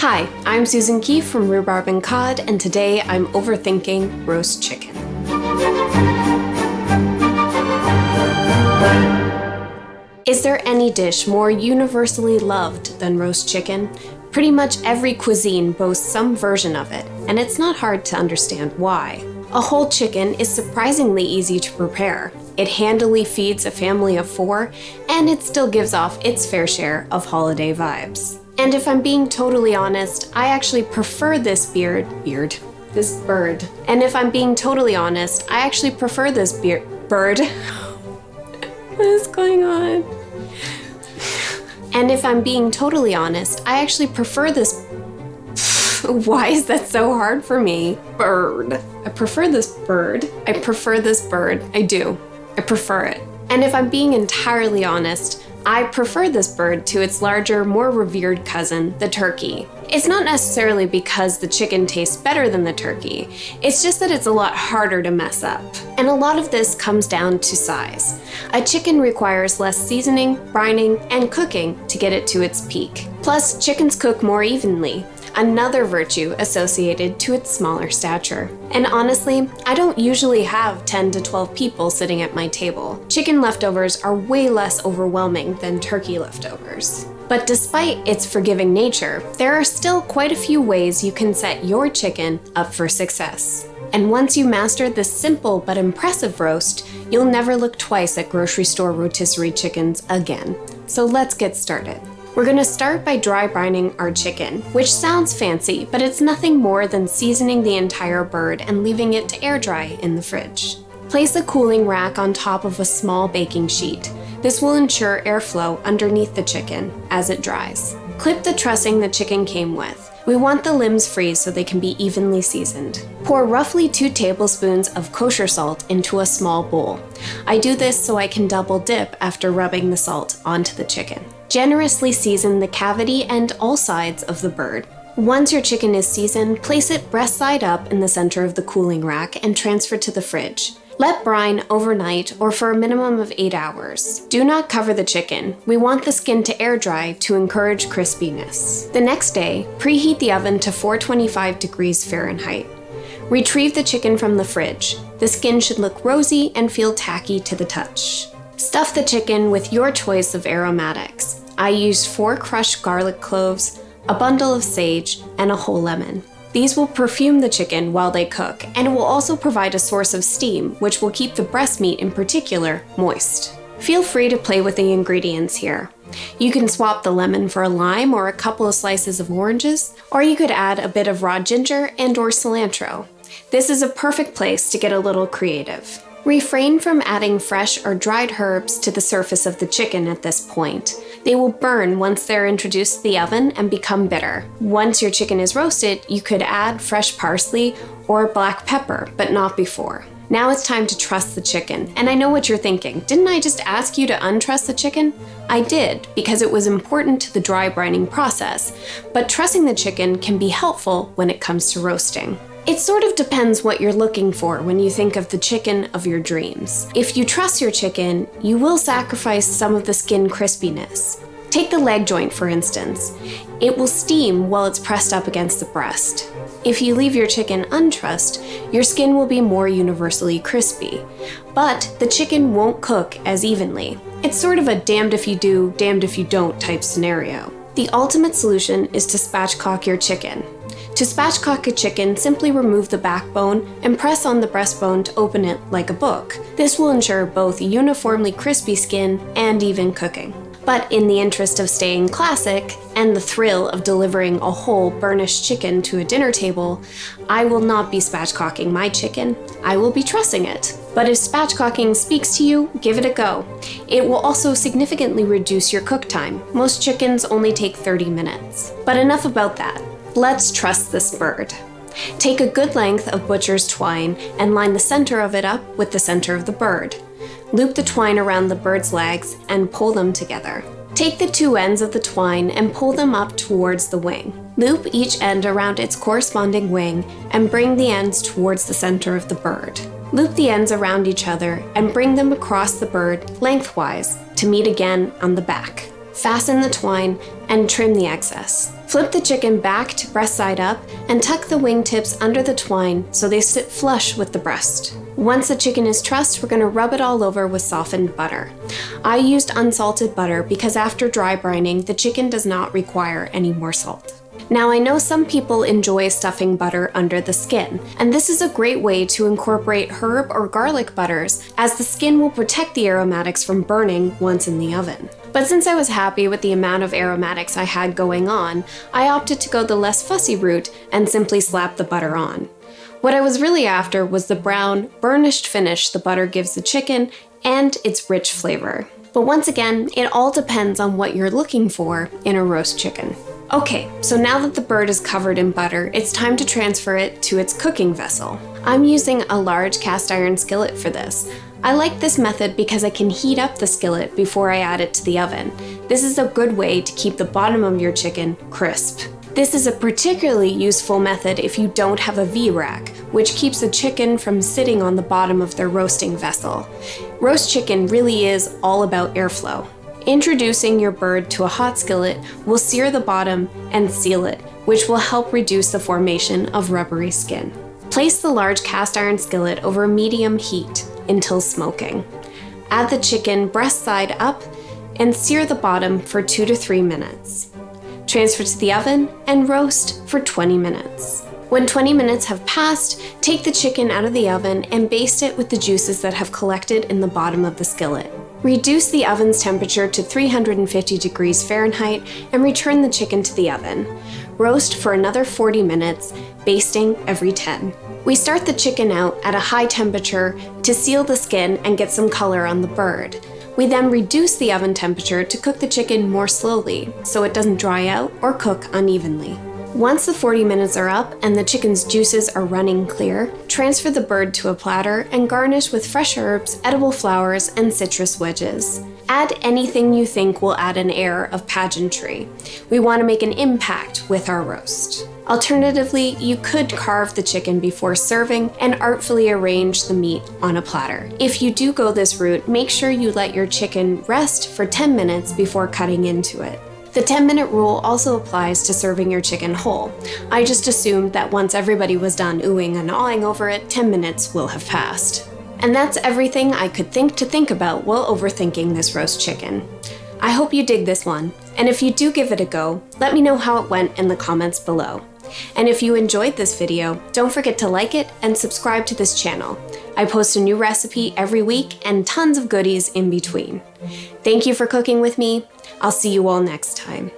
Hi, I'm Susan Keefe from Rhubarb and Cod, and today I'm overthinking roast chicken. Is there any dish more universally loved than roast chicken? Pretty much every cuisine boasts some version of it, and it's not hard to understand why. A whole chicken is surprisingly easy to prepare. It handily feeds a family of 4, and it still gives off its fair share of holiday vibes. And if I'm being totally honest, I actually prefer this bird. And if I'm being totally honest, I actually prefer this bird. What is going on? And if I'm being totally honest, I actually prefer this. Why is that so hard for me? Bird. I prefer this bird. I prefer this bird. I do. I prefer it. And if I'm being entirely honest, I prefer this bird to its larger, more revered cousin, the turkey. It's not necessarily because the chicken tastes better than the turkey, it's just that it's a lot harder to mess up. And a lot of this comes down to size. A chicken requires less seasoning, brining, and cooking to get it to its peak. Plus, chickens cook more evenly, another virtue associated to its smaller stature. And honestly, I don't usually have 10 to 12 people sitting at my table. Chicken leftovers are way less overwhelming than turkey leftovers. But despite its forgiving nature, there are still quite a few ways you can set your chicken up for success. And once you master this simple but impressive roast, you'll never look twice at grocery store rotisserie chickens again. So let's get started. We're going to start by dry brining our chicken, which sounds fancy, but it's nothing more than seasoning the entire bird and leaving it to air dry in the fridge. Place a cooling rack on top of a small baking sheet. This will ensure airflow underneath the chicken as it dries. Clip the trussing the chicken came with. We want the limbs free so they can be evenly seasoned. Pour roughly 2 tablespoons of kosher salt into a small bowl. I do this so I can double dip after rubbing the salt onto the chicken. Generously season the cavity and all sides of the bird. Once your chicken is seasoned, place it breast side up in the center of the cooling rack and transfer to the fridge. Let brine overnight or for a minimum of 8 hours. Do not cover the chicken. We want the skin to air dry to encourage crispiness. The next day, preheat the oven to 425 degrees Fahrenheit. Retrieve the chicken from the fridge. The skin should look rosy and feel tacky to the touch. Stuff the chicken with your choice of aromatics. I used 4 crushed garlic cloves, a bundle of sage, and a whole lemon. These will perfume the chicken while they cook, and it will also provide a source of steam, which will keep the breast meat in particular moist. Feel free to play with the ingredients here. You can swap the lemon for a lime or a couple of slices of oranges, or you could add a bit of raw ginger and/or cilantro. This is a perfect place to get a little creative. Refrain from adding fresh or dried herbs to the surface of the chicken at this point. They will burn once they're introduced to the oven and become bitter. Once your chicken is roasted, you could add fresh parsley or black pepper, but not before. Now it's time to truss the chicken, and I know what you're thinking. Didn't I just ask you to untruss the chicken? I did, because it was important to the dry brining process, but trussing the chicken can be helpful when it comes to roasting. It sort of depends what you're looking for when you think of the chicken of your dreams. If you truss your chicken, you will sacrifice some of the skin crispiness. Take the leg joint, for instance. It will steam while it's pressed up against the breast. If you leave your chicken untrussed, your skin will be more universally crispy, but the chicken won't cook as evenly. It's sort of a damned if you do, damned if you don't type scenario. The ultimate solution is to spatchcock your chicken. To spatchcock a chicken, simply remove the backbone and press on the breastbone to open it like a book. This will ensure both uniformly crispy skin and even cooking. But in the interest of staying classic and the thrill of delivering a whole burnished chicken to a dinner table, I will not be spatchcocking my chicken, I will be trussing it. But if spatchcocking speaks to you, give it a go. It will also significantly reduce your cook time. Most chickens only take 30 minutes. But enough about that. Let's truss this bird. Take a good length of butcher's twine and line the center of it up with the center of the bird. Loop the twine around the bird's legs and pull them together. Take the 2 ends of the twine and pull them up towards the wing. Loop each end around its corresponding wing and bring the ends towards the center of the bird. Loop the ends around each other and bring them across the bird lengthwise to meet again on the back. Fasten the twine and trim the excess. Flip the chicken back to breast side up and tuck the wingtips under the twine so they sit flush with the breast. Once the chicken is trussed, we're going to rub it all over with softened butter. I used unsalted butter because after dry brining, the chicken does not require any more salt. Now, I know some people enjoy stuffing butter under the skin, and this is a great way to incorporate herb or garlic butters, as the skin will protect the aromatics from burning once in the oven. But since I was happy with the amount of aromatics I had going on, I opted to go the less fussy route and simply slap the butter on. What I was really after was the brown, burnished finish the butter gives the chicken and its rich flavor. But once again, it all depends on what you're looking for in a roast chicken. Okay, so now that the bird is covered in butter, it's time to transfer it to its cooking vessel. I'm using a large cast iron skillet for this. I like this method because I can heat up the skillet before I add it to the oven. This is a good way to keep the bottom of your chicken crisp. This is a particularly useful method if you don't have a V-rack, which keeps the chicken from sitting on the bottom of their roasting vessel. Roast chicken really is all about airflow. Introducing your bird to a hot skillet will sear the bottom and seal it, which will help reduce the formation of rubbery skin. Place the large cast iron skillet over medium heat until smoking. Add the chicken breast side up and sear the bottom for 2 to 3 minutes. Transfer to the oven and roast for 20 minutes. When 20 minutes have passed, take the chicken out of the oven and baste it with the juices that have collected in the bottom of the skillet. Reduce the oven's temperature to 350 degrees Fahrenheit and return the chicken to the oven. Roast for another 40 minutes, basting every 10. We start the chicken out at a high temperature to seal the skin and get some color on the bird. We then reduce the oven temperature to cook the chicken more slowly so it doesn't dry out or cook unevenly. Once the 40 minutes are up and the chicken's juices are running clear, transfer the bird to a platter and garnish with fresh herbs, edible flowers, and citrus wedges. Add anything you think will add an air of pageantry. We want to make an impact with our roast. Alternatively, you could carve the chicken before serving and artfully arrange the meat on a platter. If you do go this route, make sure you let your chicken rest for 10 minutes before cutting into it. The 10-minute rule also applies to serving your chicken whole. I just assumed that once everybody was done oohing and awing over it, 10 minutes will have passed. And that's everything I could think about while overthinking this roast chicken. I hope you dig this one, and if you do give it a go, let me know how it went in the comments below. And if you enjoyed this video, don't forget to like it and subscribe to this channel. I post a new recipe every week and tons of goodies in between. Thank you for cooking with me. I'll see you all next time.